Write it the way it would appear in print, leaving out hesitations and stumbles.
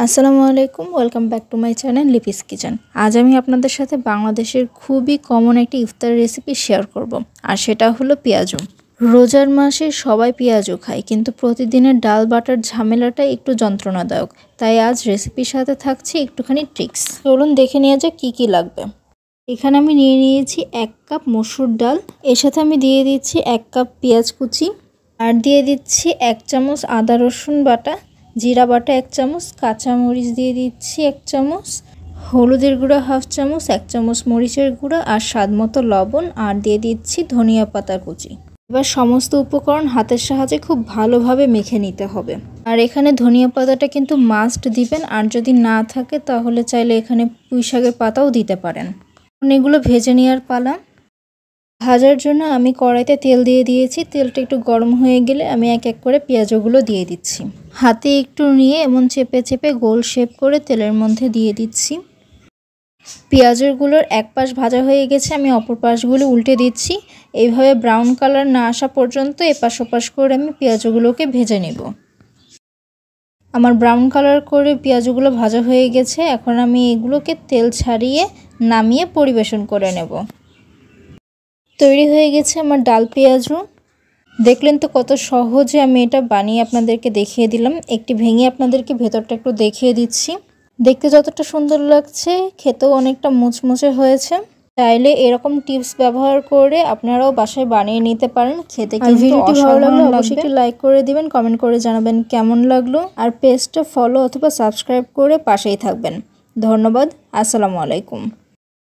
আসসালামু আলাইকুম, welcome back to my channel Lipi's kitchen. আজ আমি আপনাদের সাথে বাংলাদেশের খুবই কমন একটি ইফতার রেসিপি শেয়ার করব, আর সেটা হলো পেঁয়াজু। রোজার মাসে সবাই পেঁয়াজু খায়, কিন্তু প্রতিদিনের ডাল বাটার ঝামেলাটা একটু যন্ত্রণাদায়ক। তাই আজ রেসিপির সাথে থাকছে একটুখানি ট্রিক্স। চলুন দেখে নেওয়া যাক কী কী লাগবে। এখানে আমি নিয়ে নিয়েছি 1 কাপ মসুর ডাল, এর সাথে আমি দিয়ে দিচ্ছি 1 কাপ পেঁয়াজ কুচি, আর দিয়ে দিচ্ছি 1 চামচ আদা রসুন বাটা, জিরা বাটা 1 চামচ, কাঁচামরিচ দিয়ে দিচ্ছি 1 চামচ, হলুদের গুঁড়া 1/2 চামচ, 1 চামচ মরিচের গুঁড়া আর স্বাদ মতো লবণ, আর দিয়ে দিচ্ছি ধনিয়া পাতা কুচি। এবার সমস্ত উপকরণ হাতের সাহায্যে খুব ভালোভাবে মেখে নিতে হবে। আর এখানে ধনিয়া পাতাটা কিন্তু মাস্ট দিবেন, আর যদি না থাকে তাহলে চাইলে এখানে পুঁই শাকের পাতাও দিতে পারেন। এগুলো ভেজে নেওয়ার পালা। ভাজার জন্য আমি কড়াইতে তেল দিয়ে দিয়েছি। তেলটা একটু গরম হয়ে গেলে আমি এক এক করে পেঁয়াজগুলো দিয়ে দিচ্ছি। হাতে একটু নিয়ে এমন চেপে চেপে গোল শেপ করে তেলের মধ্যে দিয়ে দিচ্ছি। পেঁয়াজগুলোর এক পাশ ভাজা হয়ে গেছে, আমি অপর পাশগুলো উল্টে দিচ্ছি। এইভাবে ব্রাউন কালার না আসা পর্যন্ত এপাশ ওপাশ করে আমি পেঁয়াজগুলোকে ভেজে নেব। আমার ব্রাউন কালার করে পেঁয়াজগুলো ভাজা হয়ে গেছে। এখন আমি এগুলোকে তেল ছাড়িয়ে নামিয়ে পরিবেশন করে নেব। তৈরি হয়ে গেছে আমার ডাল পেঁয়াজু। দেখলেন তো কত সহজে আমি এটা বানিয়ে আপনাদেরকে দেখিয়ে দিলাম। একটি ভেঙে আপনাদেরকে ভেতরটা একটু দেখিয়ে দিচ্ছি। দেখতে যতটা সুন্দর লাগছে, খেতেও অনেকটা মুচমুচে হয়েছে। চাইলে এরকম টিপস ব্যবহার করে আপনারাও বাসায় বানিয়ে নিতে পারেন। খেতে কিন্তু ভিডিওটি ভালো লাগলে অবশ্যই একটু লাইক করে দিবেন, কমেন্ট করে জানাবেন কেমন লাগলো, আর পেজটা ফলো অথবা সাবস্ক্রাইব করে পাশেই থাকবেন। ধন্যবাদ। আসসালামু আলাইকুম।